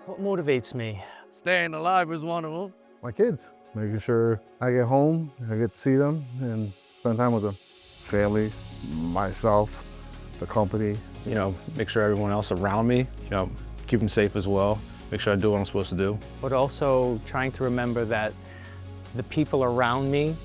What motivates me? Staying alive is one of them. My kids, making sure I get home, I get to see them and spend time with them. Family, myself, the company. You know, make sure everyone else around me, keep them safe as well. Make sure I do what I'm supposed to do. But also trying to remember that the people around me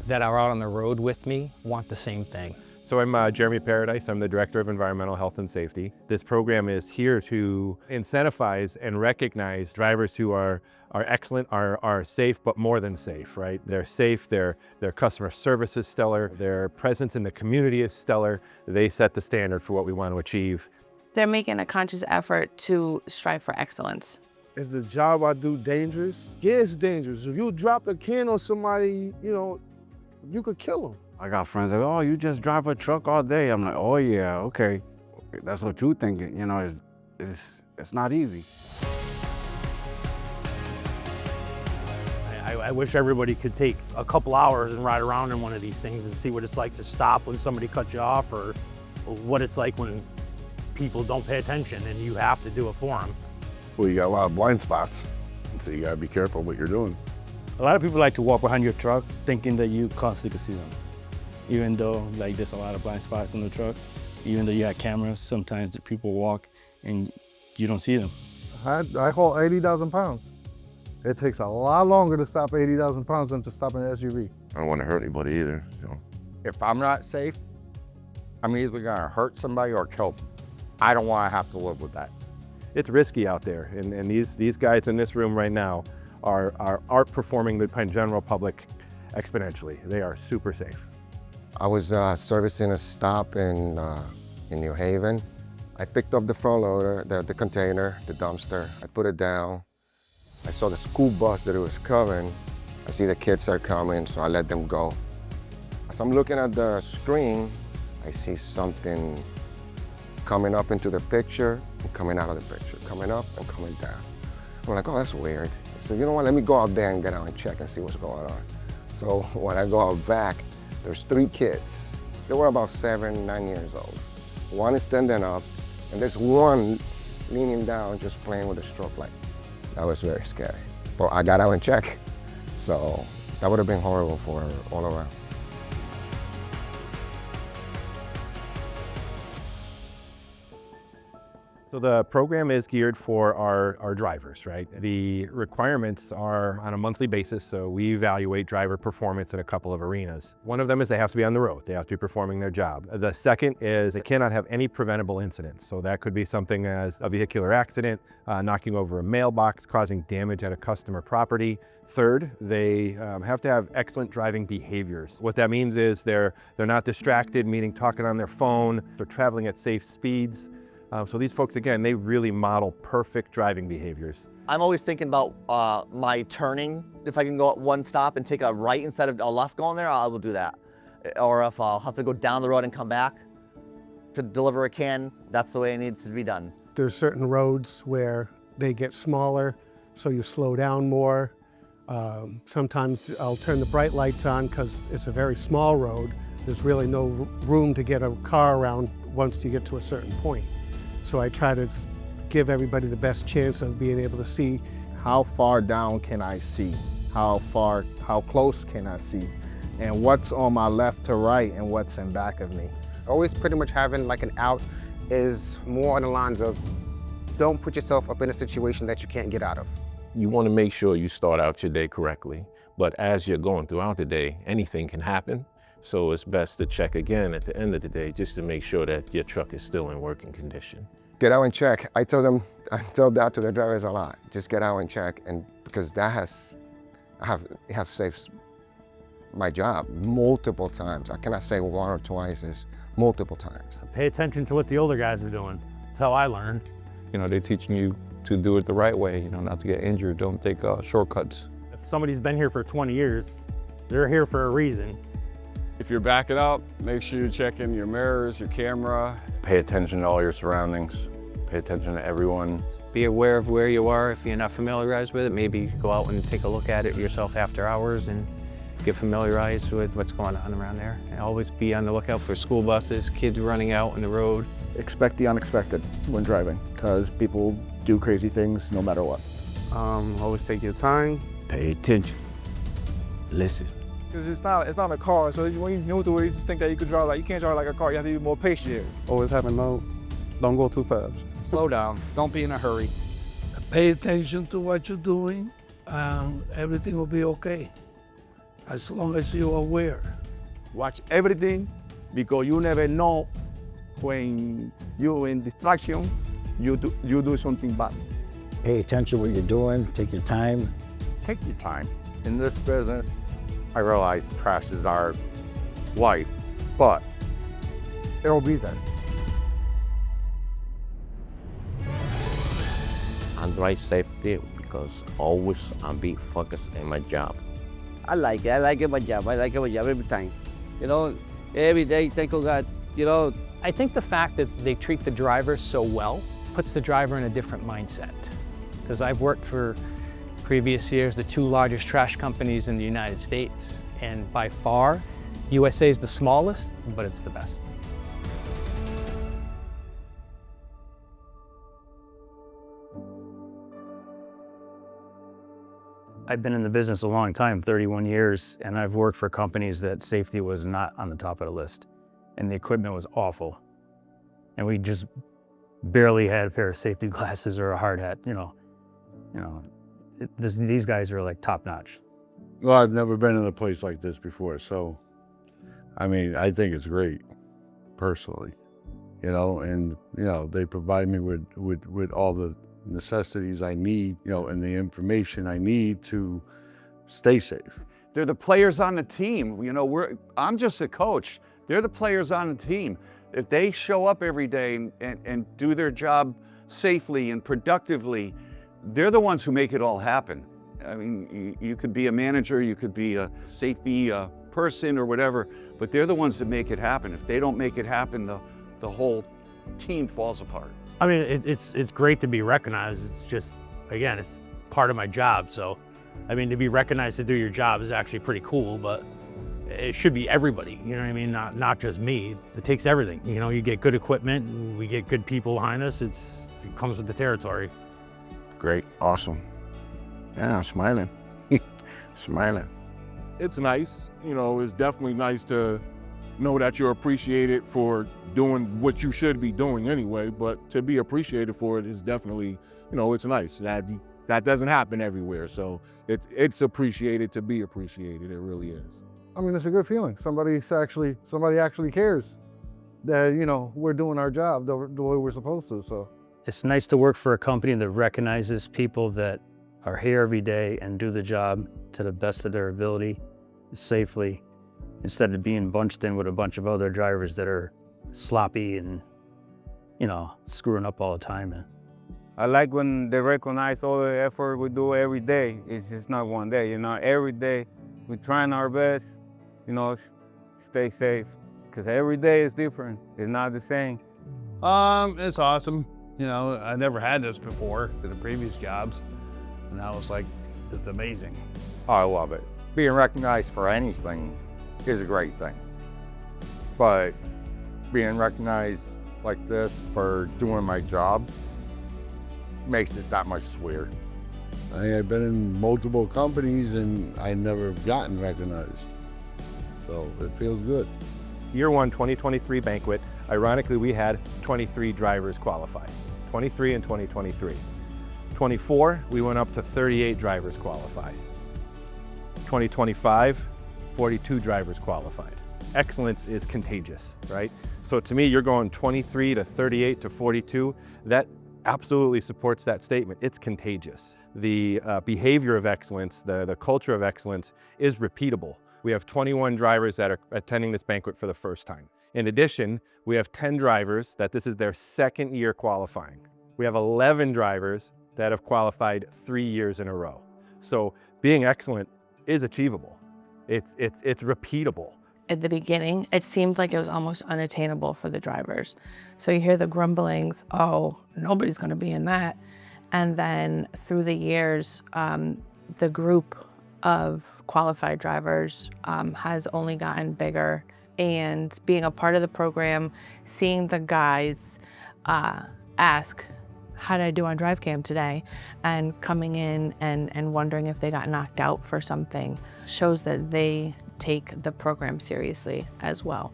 that are out on the road with me want the same thing. So I'm Jeremy Paradise. I'm the Director of Environmental Health and Safety. This program is here to incentivize and recognize drivers who are excellent, are safe, but more than safe, right? They're safe, their customer service is stellar, their presence in the community is stellar. They set the standard for what we want to achieve. They're making a conscious effort to strive for excellence. Is the job I do dangerous? Yeah, it's dangerous. If you drop a can on somebody, you could kill them. I got friends like, oh, you just drive a truck all day. I'm like, oh yeah, okay. That's what you thinking, it's not easy. I wish everybody could take a couple hours and ride around in one of these things and see what it's like to stop when somebody cuts you off, or what it's like when people don't pay attention and you have to do it for them. Well, you got a lot of blind spots, so you gotta be careful what you're doing. A lot of people like to walk behind your truck thinking that you constantly can see them. Even though there's a lot of blind spots in the truck, even though you have cameras, sometimes the people walk and you don't see them. I haul 80,000 pounds. It takes a lot longer to stop 80,000 pounds than to stop an SUV. I don't want to hurt anybody either. If I'm not safe, I'm either gonna hurt somebody or kill them. I don't want to have to live with that. It's risky out there, and these guys in this room right now are outperforming the general public exponentially. They are super safe. I was servicing a stop in New Haven. I picked up the front loader, the container, the dumpster. I put it down. I saw the school bus that it was coming. I see the kids are coming, so I let them go. As I'm looking at the screen, I see something coming up into the picture and coming out of the picture, coming up and coming down. I'm like, oh, that's weird. So you know what, let me go out there and get out and check and see what's going on. So when I go out back, there's 3 kids. They were about 7, 9 years old. One is standing up, and there's one leaning down just playing with the strobe lights. That was very scary. But I got out and checked, so that would have been horrible for her all around. So the program is geared for our drivers, right? The requirements are on a monthly basis, so we evaluate driver performance in a couple of arenas. One of them is they have to be on the road. They have to be performing their job. The second is they cannot have any preventable incidents. So that could be something as a vehicular accident, knocking over a mailbox, causing damage at a customer property. Third, they have to have excellent driving behaviors. What that means is they're not distracted, meaning talking on their phone, they're traveling at safe speeds. So these folks, again, they really model perfect driving behaviors. I'm always thinking about my turning. If I can go at one stop and take a right instead of a left going there, I will do that. Or if I'll have to go down the road and come back to deliver a can, that's the way it needs to be done. There's certain roads where they get smaller, so you slow down more. Sometimes I'll turn the bright lights on because it's a very small road. There's really no room to get a car around once you get to a certain point. So I try to give everybody the best chance of being able to see. How far down can I see? How close can I see? And what's on my left to right and what's in back of me? Always pretty much having like an out is more on the lines of don't put yourself up in a situation that you can't get out of. You want to make sure you start out your day correctly, but as you're going throughout the day, anything can happen. So it's best to check again at the end of the day just to make sure that your truck is still in working condition. Get out and check. I tell that to their drivers a lot. Just get out and check, and because that has saved my job multiple times. I cannot say one or twice, it's multiple times. Pay attention to what the older guys are doing. That's how I learned. They're teaching you to do it the right way, not to get injured. Don't take shortcuts. If somebody's been here for 20 years, they're here for a reason. If you're backing up, make sure you're checking your mirrors, your camera. Pay attention to all your surroundings. Pay attention to everyone. Be aware of where you are. If you're not familiarized with it, maybe go out and take a look at it yourself after hours and get familiarized with what's going on around there. And always be on the lookout for school buses, kids running out on the road. Expect the unexpected when driving, because people do crazy things no matter what. Always take your time. Pay attention. Listen. Cause it's not a car, so when you new to it, you just think that you could drive like, you can't drive like a car, you have to be more patient. Always have a note. Don't go too fast. Slow down. Don't be in a hurry. Pay attention to what you're doing, and everything will be okay, as long as you're aware. Watch everything, because you never know when you're in distraction, you do something bad. Pay attention to what you're doing, take your time. Take your time. In this business, I realize trash is our life, but it'll be there. I drive safety because always I'm being focused in my job. I like it my job. I like it my job every time. You know, every day, thank God, you know. I think the fact that they treat the drivers so well puts the driver in a different mindset. Because I've worked for previous years, the 2 largest trash companies in the United States. And by far, USA is the smallest, but it's the best. I've been in the business a long time, 31 years, and I've worked for companies that safety was not on the top of the list. And the equipment was awful. And we just barely had a pair of safety glasses or a hard hat, these guys are like top notch. Well, I've never been in a place like this before, so, I mean, I think it's great, personally, and, they provide me with all the necessities I need, and the information I need to stay safe. They're the players on the team. I'm just a coach. They're the players on the team. If they show up every day and do their job safely and productively, they're the ones who make it all happen. I mean, you could be a manager, you could be a safety person or whatever, but they're the ones that make it happen. If they don't make it happen, the whole team falls apart. I mean, it's great to be recognized. It's just, again, it's part of my job. So, I mean, to be recognized to do your job is actually pretty cool, but it should be everybody, you know what I mean? Not just me. It takes everything. You get good equipment, we get good people behind us. It comes with the territory. Great, awesome. Yeah, I'm smiling, smiling. It's nice, it's definitely nice to know that you're appreciated for doing what you should be doing anyway, but to be appreciated for it is definitely, it's nice. That doesn't happen everywhere, so it's appreciated to be appreciated, it really is. I mean, it's a good feeling. Somebody actually cares that, we're doing our job the way we're supposed to, so. It's nice to work for a company that recognizes people that are here every day and do the job to the best of their ability, safely, instead of being bunched in with a bunch of other drivers that are sloppy and, screwing up all the time. I like when they recognize all the effort we do every day. It's just not one day, every day we're trying our best, stay safe. Because every day is different, it's not the same. It's awesome. I never had this before in the previous jobs. And now it's amazing. I love it. Being recognized for anything is a great thing. But being recognized like this for doing my job makes it that much sweeter. I've been in multiple companies and I never have gotten recognized. So it feels good. Year 1, 2023 Banquet, ironically, we had 23 drivers qualify. 23 in 2023. 24, we went up to 38 drivers qualified. 2025, 42 drivers qualified. Excellence is contagious, right? So to me, you're going 23 to 38 to 42. That absolutely supports that statement. It's contagious. The behavior of excellence, the culture of excellence is repeatable. We have 21 drivers that are attending this banquet for the first time. In addition, we have 10 drivers that this is their second year qualifying. We have 11 drivers that have qualified 3 years in a row. So being excellent is achievable. It's repeatable. At the beginning, it seemed like it was almost unattainable for the drivers. So you hear the grumblings, oh, nobody's gonna be in that. And then through the years, the group of qualified drivers has only gotten bigger. And being a part of the program, seeing the guys ask how did I do on drive cam today? And coming in and wondering if they got knocked out for something shows that they take the program seriously as well.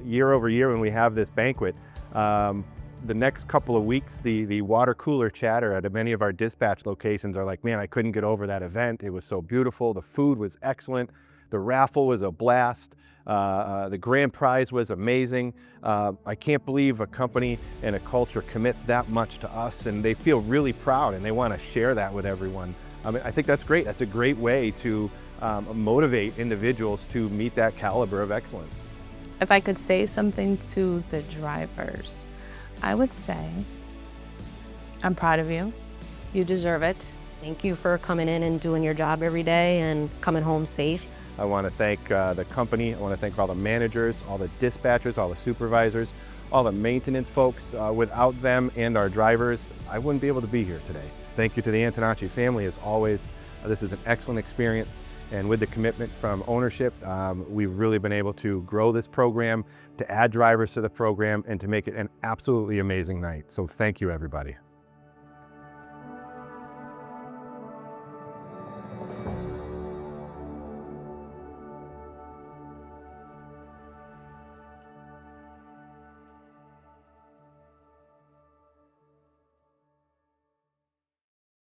Year over year when we have this banquet, the next couple of weeks, the water cooler chatter at many of our dispatch locations are like, man, I couldn't get over that event. It was so beautiful. The food was excellent. The raffle was a blast. The grand prize was amazing. I can't believe a company and a culture commits that much to us, and they feel really proud and they want to share that with everyone. I think that's great. That's a great way to motivate individuals to meet that caliber of excellence. If I could say something to the drivers, I would say, I'm proud of you. You deserve it. Thank you for coming in and doing your job every day and coming home safe. I want to thank the company. I want to thank all the managers, all the dispatchers, all the supervisors, all the maintenance folks. Without them and our drivers, I wouldn't be able to be here today. Thank you to the Antonacci family as always. This is an excellent experience. And with the commitment from ownership, we've really been able to grow this program, to add drivers to the program, and to make it an absolutely amazing night. So thank you, everybody.